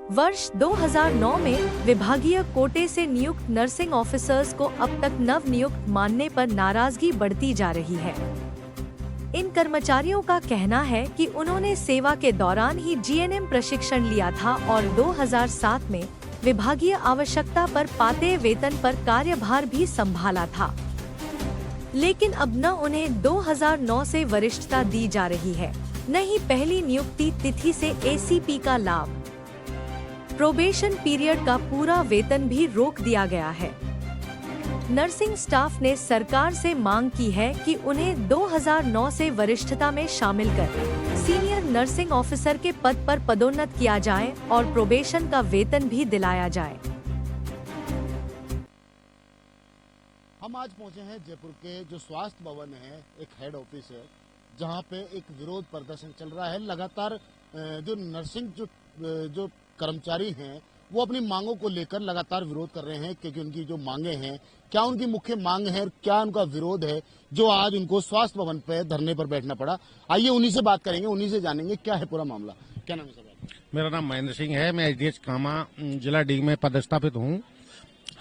वर्ष 2009 में विभागीय कोटे से नियुक्त नर्सिंग ऑफिसर्स को अब तक नव नियुक्त मानने पर नाराजगी बढ़ती जा रही है। इन कर्मचारियों का कहना है कि उन्होंने सेवा के दौरान ही जीएनएम प्रशिक्षण लिया था और 2007 में विभागीय आवश्यकता पर पाते वेतन पर कार्यभार भी संभाला था, लेकिन अब न उन्हें 2009 से वरिष्ठता दी जा रही है, न ही पहली नियुक्ति तिथि से एसीपी का लाभ। प्रोबेशन पीरियड का पूरा वेतन भी रोक दिया गया है। नर्सिंग स्टाफ ने सरकार से मांग की है कि उन्हें 2009 से वरिष्ठता में शामिल कर सीनियर नर्सिंग ऑफिसर के पद पर पदोन्नत किया जाए और प्रोबेशन का वेतन भी दिलाया जाए। हम आज पहुंचे हैं जयपुर के जो स्वास्थ्य भवन है, एक हेड ऑफिस है, जहां पे एक विरोध प्रदर्शन चल रहा है। लगातार जो नर्सिंग जो कर्मचारी हैं वो अपनी मांगों को लेकर लगातार विरोध कर रहे हैं, क्योंकि उनकी जो मांगे हैं, क्या उनकी मुख्य मांग है और क्या उनका विरोध है जो आज उनको स्वास्थ्य भवन पे धरने पर बैठना पड़ा। आइए उन्हीं से बात करेंगे, उन्हीं से जानेंगे क्या है पूरा मामला। क्या नाम है सर? मेरा नाम महेंद्र सिंह है। मैं एसडीएच कामा जिला डी में पदस्थापित हूँ।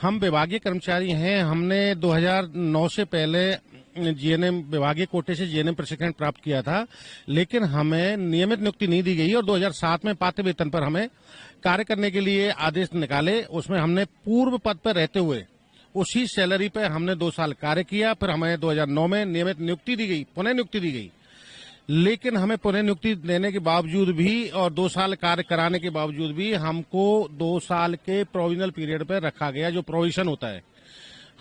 हम विभागीय कर्मचारी हैं। हमने 2009 से पहले जीएनएम विभागीय कोटे से जीएनएम प्रशिक्षण प्राप्त किया था, लेकिन हमें नियमित नियुक्ति नहीं दी गई और 2007 में पाते वेतन पर हमें कार्य करने के लिए आदेश निकाले। उसमें हमने पूर्व पद पर रहते हुए उसी सैलरी पे हमने 2 साल कार्य किया। फिर हमें 2009 में नियमित नियुक्ति दी गई, पुनः नियुक्ति दी गई, लेकिन हमें पुनः नियुक्ति देने के बावजूद भी और 2 साल कार्य कराने के बावजूद भी हमको 2 साल के प्रोविजनल पीरियड पर रखा गया। जो प्रोविजन होता है,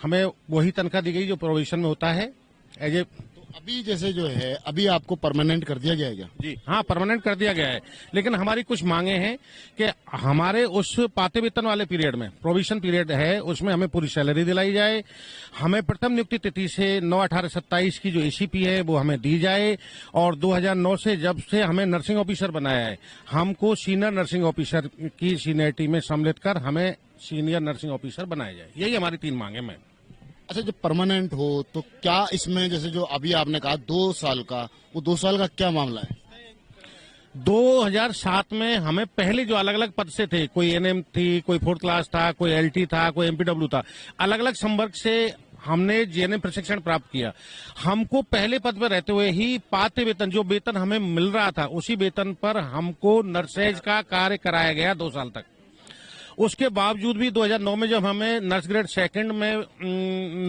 हमें वही तनख्वाह दी गई जो प्रोविजन में होता है। एज ए तो अभी जैसे जो है, अभी आपको परमानेंट कर दिया गया है क्या? जी हाँ, परमानेंट कर दिया गया है, लेकिन हमारी कुछ मांगे हैं कि हमारे उस पाते वेतन वाले पीरियड में, प्रोविजन पीरियड है, उसमें हमें पूरी सैलरी दिलाई जाए। हमें प्रथम नियुक्ति तिथि से 9/18/27 की जो एसीपी है वो हमें दी जाए, और 2009 से जब से हमें नर्सिंग ऑफिसर बनाया है, हमको सीनियर नर्सिंग ऑफिसर की सीनियरिटी में सम्मिलित कर हमें सीनियर नर्सिंग ऑफिसर बनाया जाए। यही हमारी 3 मांगे हैं। अच्छा, जब परमानेंट हो तो क्या इसमें जैसे जो अभी आपने कहा 2 साल का, वो 2 साल का क्या मामला है? 2007 में हमें पहले जो अलग अलग पद से थे, कोई एनएम थी, कोई 4th क्लास था, कोई एलटी था, कोई एमपीडब्ल्यू था, अलग अलग संवर्ग से हमने जीएनएम प्रशिक्षण प्राप्त किया। हमको पहले पद पर रहते हुए ही पाते वेतन, जो वेतन हमें मिल रहा था, उसी वेतन पर हमको नर्सेज का कार्य कराया गया 2 साल तक। उसके बावजूद भी 2009 में जब हमें नर्स ग्रेड 2 में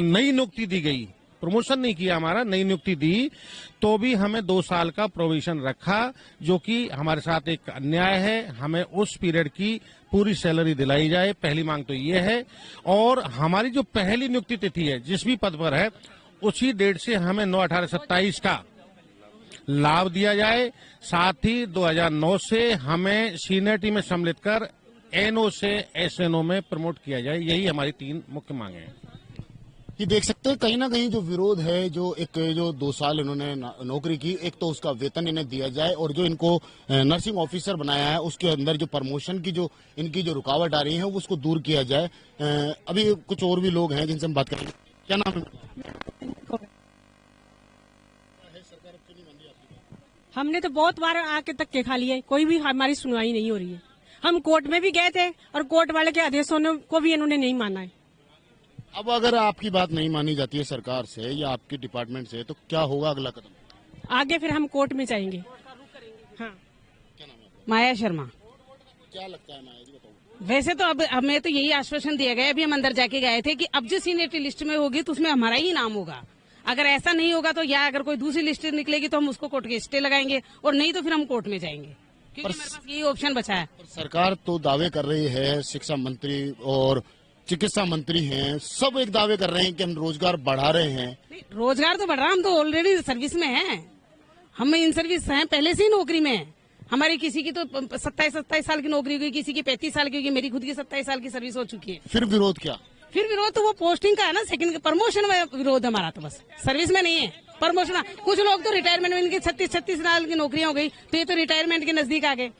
नई नियुक्ति दी गई, प्रमोशन नहीं किया हमारा, नई नियुक्ति दी, तो भी हमें 2 साल का प्रोविजन रखा, जो कि हमारे साथ एक अन्याय है। हमें उस पीरियड की पूरी सैलरी दिलाई जाए, पहली मांग तो ये है। और हमारी जो पहली नियुक्ति तिथि है, जिस भी पद पर है, उसी डेट से हमें 9/18/27 का लाभ दिया जाए। साथ ही 2009 से हमें सीनियरिटी में सम्मिलित कर एनओ से एसएनओ में प्रमोट किया जाए। यही हमारी 3 मुख्य मांगे हैं। ये देख सकते हैं कहीं ना कहीं जो विरोध है, जो 2 साल इन्होंने नौकरी की, एक तो उसका वेतन इन्हें दिया जाए, और जो इनको नर्सिंग ऑफिसर बनाया है उसके अंदर जो प्रमोशन की जो इनकी जो रुकावट आ रही है वो उसको दूर किया जाए। अभी कुछ और भी लोग हैं जिनसे हम बात करेंगे। क्या नाम है? हमने तो बहुत बार आके धक्के खा लिए, कोई भी हमारी सुनवाई नहीं हो रही है। हम कोर्ट में भी गए थे और कोर्ट वाले के आदेशों को भी इन्होंने नहीं माना है। अब अगर आपकी बात नहीं मानी जाती है सरकार से या आपके डिपार्टमेंट से, तो क्या होगा अगला कदम? आगे फिर हम कोर्ट में जाएंगे। हाँ। क्या नाम है? माया शर्मा। क्या लगता है माया जी, बताओ। वैसे तो अब हमें तो यही आश्वासन दिया गया, अभी हम अंदर जाके गए थे कि अब जो सीनियरिटी लिस्ट में होगी तो उसमें हमारा ही नाम होगा। अगर ऐसा नहीं होगा तो, या अगर कोई दूसरी लिस्ट निकलेगी तो हम उसको कोर्ट के स्टे लगाएंगे, और नहीं तो फिर हम कोर्ट में जाएंगे, क्योंकि हमारे पास यही ऑप्शन बचा है। सरकार तो दावे कर रही है, शिक्षा मंत्री और चिकित्सा मंत्री हैं, सब एक दावे कर रहे हैं कि हम रोजगार बढ़ा रहे हैं। रोजगार तो बढ़ रहा, हम तो ऑलरेडी सर्विस में हैं, हम इन सर्विस हैं, पहले से ही नौकरी में हैं। हमारी किसी की तो 27 साल की नौकरी हुई, किसी की 35 साल की हुई, मेरी खुद की 27 साल की सर्विस हो चुकी है। फिर विरोध क्या? फिर विरोध तो वो पोस्टिंग का है ना, सेकंड प्रमोशन में विरोध हमारा, तो बस सर्विस में नहीं है प्रमोशन। कुछ लोग तो रिटायरमेंट में, इनकी 36 साल की नौकरियां हो गई, तो ये तो रिटायरमेंट के नजदीक आ गए।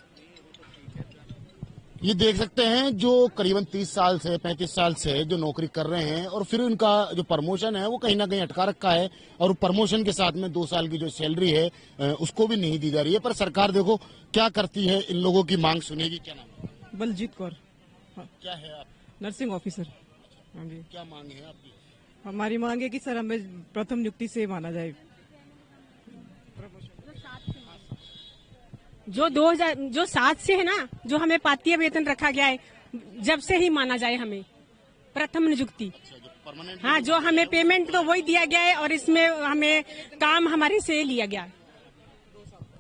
ये देख सकते हैं जो करीबन 30 साल से 35 साल से जो नौकरी कर रहे हैं, और फिर उनका जो प्रमोशन है वो कहीं ना कहीं अटका रखा है, और प्रमोशन के साथ में 2 साल की जो सैलरी है उसको भी नहीं दी जा रही है। पर सरकार देखो क्या करती है, इन लोगों की मांग सुनेगी। क्या नाम है? बलजीत कौर, क्या है आप? Nursing officer. हाँ जी, क्या मांग है आपकी? हमारी मांग है कि सर हमें प्रथम नियुक्ति से माना जाए। जो 7 से है ना, जो हमें पातीय वेतन रखा गया है, जब से ही माना जाए हमें प्रथम नियुक्ति। परमानेंट? हाँ, जो हमें पेमेंट तो वही दिया गया है और इसमें हमें काम हमारे से लिया गया है।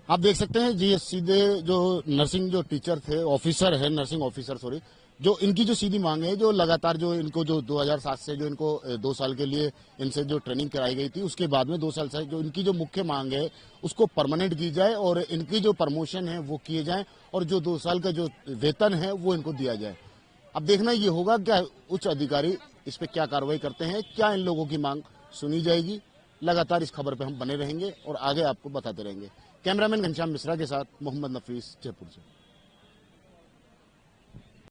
आप देख सकते हैं जी, सीधे जो नर्सिंग जो टीचर थे, ऑफिसर है, नर्सिंग ऑफिसर सॉरी, जो इनकी जो सीधी मांग है, जो लगातार जो इनको जो 2007 से जो इनको 2 साल के लिए इनसे जो ट्रेनिंग कराई गई थी, उसके बाद में 2 साल से जो इनकी जो मुख्य मांग है उसको परमानेंट की जाए और इनकी जो प्रमोशन है वो किए जाए और जो 2 साल का जो वेतन है वो इनको दिया जाए। अब देखना ये होगा क्या उच्च अधिकारी इस पे क्या कार्रवाई करते हैं, क्या इन लोगों की मांग सुनी जाएगी। लगातार इस खबर पे हम बने रहेंगे और आगे आपको बताते रहेंगे। कैमरामैन घनश्याम मिश्रा के साथ मोहम्मद नफीस, जयपुर से।